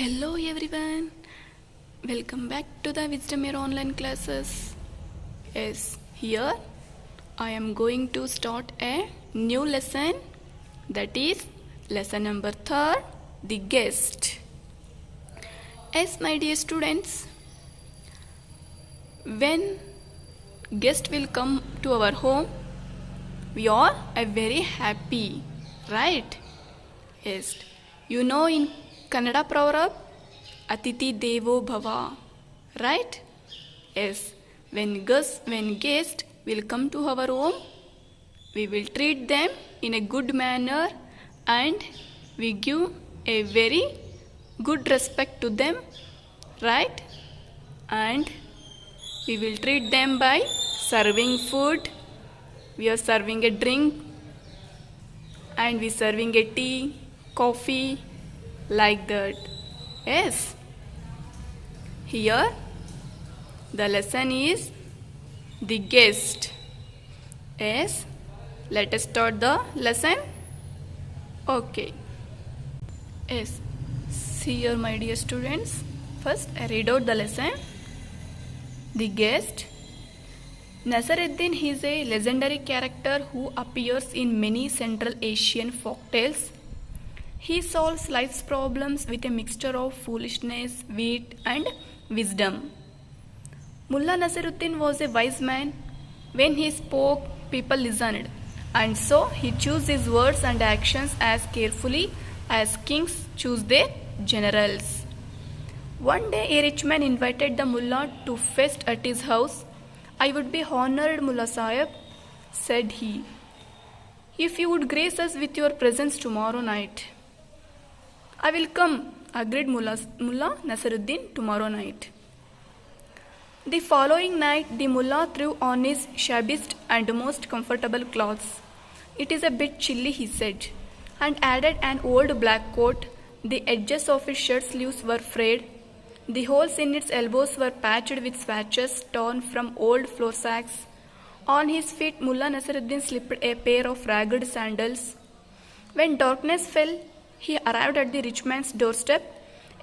Hello everyone, welcome back to the Wisdom Air online classes. Yes, here I am going to start a new lesson, that is lesson number 3, the guest. Yes, my dear students, when guest will come to our home, we are very happy, right? Yes, you know in Kannada proverb, Atiti Devo Bhava, right? Yes, when guest will come to our home, we will treat them in a good manner and we give a very good respect to them, right? And we will treat them by serving food, we are serving a drink and we serving a tea, coffee, like that. Yes, here the lesson is the guest. Yes, let us start the lesson. Okay. Yes, see here my dear students, first I read out the lesson. The guest. Naseeruddin is a legendary character who appears in many Central Asian folktales. He solves life's problems with a mixture of foolishness, wit, and wisdom. Mullah Naseeruddin was a wise man. When he spoke, people listened, and so he chose his words and actions as carefully as kings choose their generals. One day, a rich man invited the mullah to feast at his house. "I would be honored, Mullah Sahib," said he, "if you would grace us with your presence tomorrow night." "I will come," agreed Mullah Naseeruddin, "tomorrow night." The following night, the mullah threw on his shabbiest and most comfortable clothes. "It is a bit chilly," he said, and added an old black coat. The edges of his shirt sleeves were frayed. The holes in its elbows were patched with scratches torn from old flour sacks. On his feet, Mullah Naseeruddin slipped a pair of ragged sandals. When darkness fell, he arrived at the rich man's doorstep.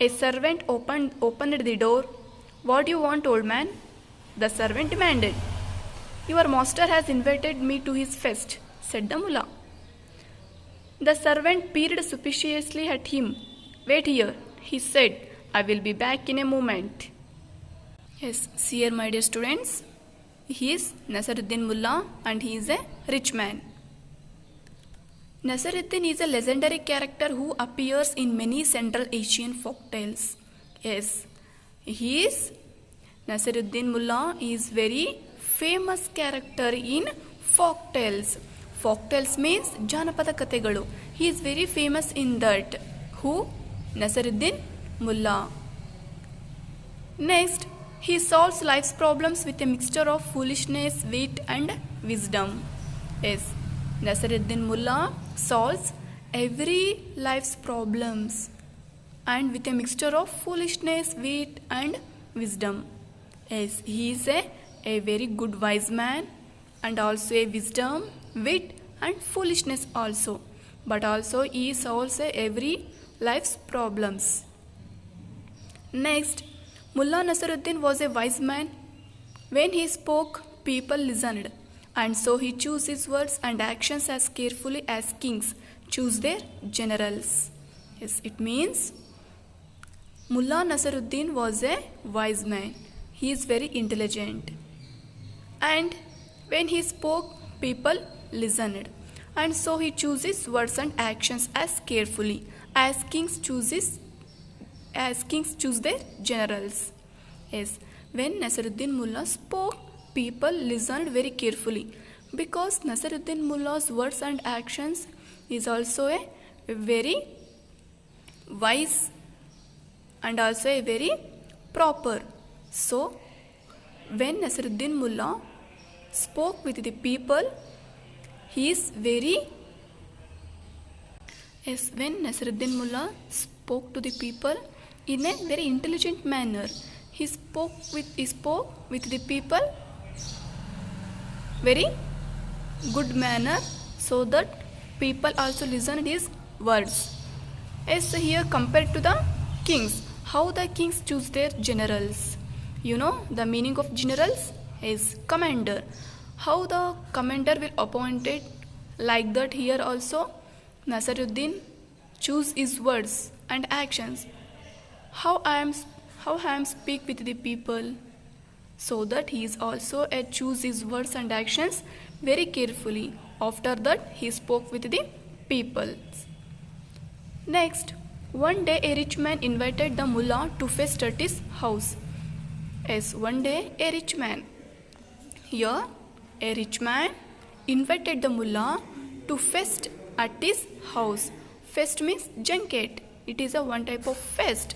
A servant opened the door. "What do you want, old man?" the servant demanded. "Your master has invited me to his feast," said the mullah. The servant peered suspiciously at him. "Wait here," he said. "I will be back in a moment." Yes, see here my dear students, he is Naseeruddin Mullah and he is a rich man. Naseeruddin is a legendary character who appears in many Central Asian folktales. Yes, Naseeruddin Mullah is very famous character in folktales. Folktales means Janapada Kategalu. He is very famous in that. Who? Naseeruddin Mullah. Next, he solves life's problems with a mixture of foolishness, wit and wisdom. Yes, Naseeruddin Mullah solves every life's problems and with a mixture of foolishness, wit and wisdom. Yes, he is a very good wise man and also a wisdom, wit and foolishness also. But also he solves every life's problems. Next, Mullah Naseeruddin was a wise man. When he spoke, people listened, and so he chose his words and actions as carefully as kings choose their generals. Yes, it means Mullah Naseeruddin was a wise man. He is very intelligent. And when he spoke, people listened, and so he chooses words and actions as carefully as kings choose their generals. Yes, when Naseeruddin Mullah spoke, people listened very carefully because Naseeruddin Mullah's words and actions is also a very wise and also a very proper. So, when Naseeruddin Mullah spoke with the people, he is very when Naseeruddin Mullah spoke to the people in a very intelligent manner. He spoke with the people very good manner so that people also listened his words. As here compared to the Kings. How the kings choose their generals? You know the meaning of generals is commander. How the commander will appoint it? Like that here also Nasiruddin choose his words and actions. How I am speak with the people, so that he is also a choose his words and actions very carefully. After that he spoke with the people. Next, one day a rich man invited the mullah to feast at his house. Yes, one day a rich man. Here, a rich man invited the mullah to feast at his house. Feast means junket. It is a one type of feast.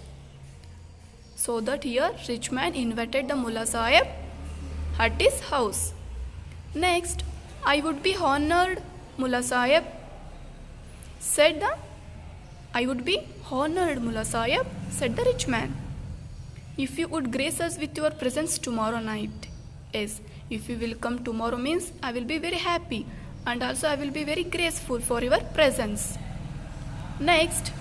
So that here rich man invited the mullah sahib at his house. Next, I would be honored, mullah sahib said I would be honored, mullah sahib said the rich man, if you would grace us with your presence tomorrow night. Yes, if you will come tomorrow means I will be very happy, and also I will be very graceful for your presence. Next,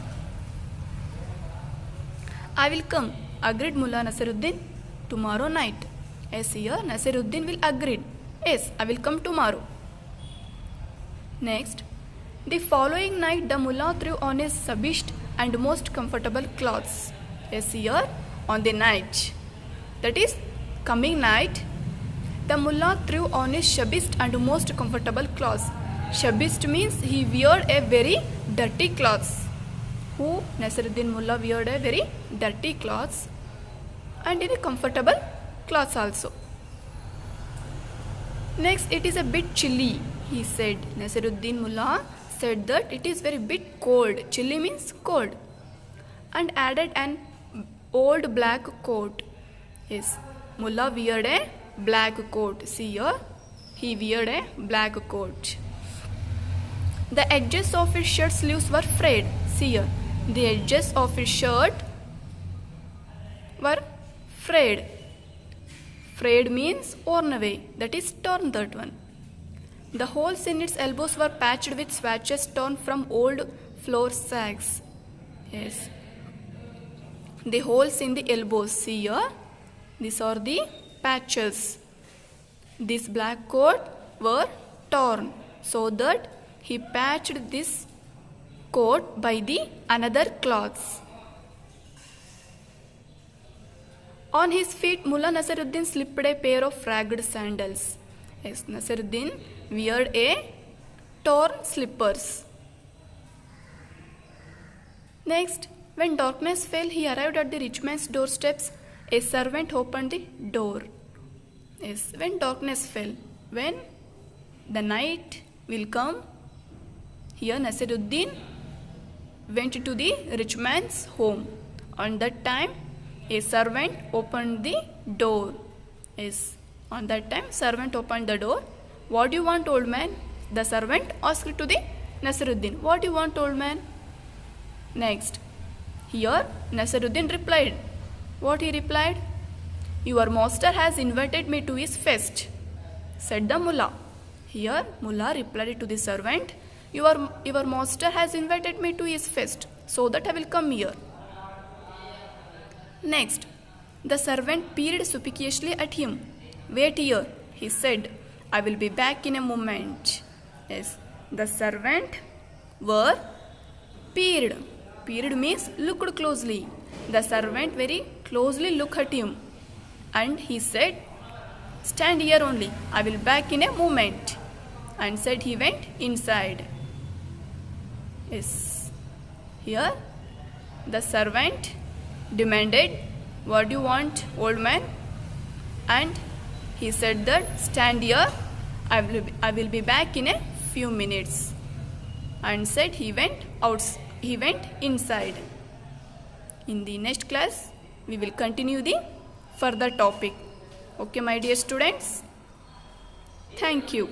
I will come, agreed Mullah Nasiruddin, tomorrow night. Yes, here Nasiruddin will agree. Yes, I will come tomorrow. Next, the following night the mullah threw on his shabist and most comfortable clothes. Yes, here on the night, that is coming night, the mullah threw on his shabist and most comfortable clothes. Shabist means he wore a very dirty clothes. Who? Nasiruddin mullah wore a very dirty clothes and in a comfortable clothes also. Next, it is a bit chilly, he said. Nasiruddin mullah said that it is very bit cold. Chilly means cold. And added an old black coat. Yes, mullah wore a black coat. See here, he wore a black coat. The edges of his shirt sleeves were frayed. See here, the edges of his shirt were frayed. Frayed means worn away, that is torn, that one. The holes in its elbows were patched with swatches torn from old flour sacks. Yes, the holes in the elbows, see here, these are the patches. This black coat were torn, so that he patched this coat by the another cloths. On his feet, Mullah Nasiruddin slipped a pair of ragged sandals. Yes, Nasiruddin wore a torn slippers. Next, when darkness fell, he arrived at the rich man's doorsteps. A servant opened the door. Yes, when darkness fell, when the night will come, here Nasiruddin went to the rich man's home. On that time, a servant opened the door. Yes, on that time, servant opened the door. What do you want, old man? The servant asked to the Nasiruddin. What do you want, old man? Next, here Nasiruddin replied. What he replied? Your master has invited me to his feast, said the mullah. Here mullah replied to the servant, your master has invited me to his feast, so that I will come here. Next, the servant peered suspiciously at him. Wait here, he said. I will be back in a moment. Yes, the servant were peered. Peered means looked closely. The servant very closely looked at him. And he said, stand here only. I will back in a moment. And said he went inside. Yes, here the servant demanded, what do you want, old man? And he said that, stand here, I will be back in a few minutes. And said he went inside. In the next class, we will continue the further topic. Okay, my dear students? Thank you.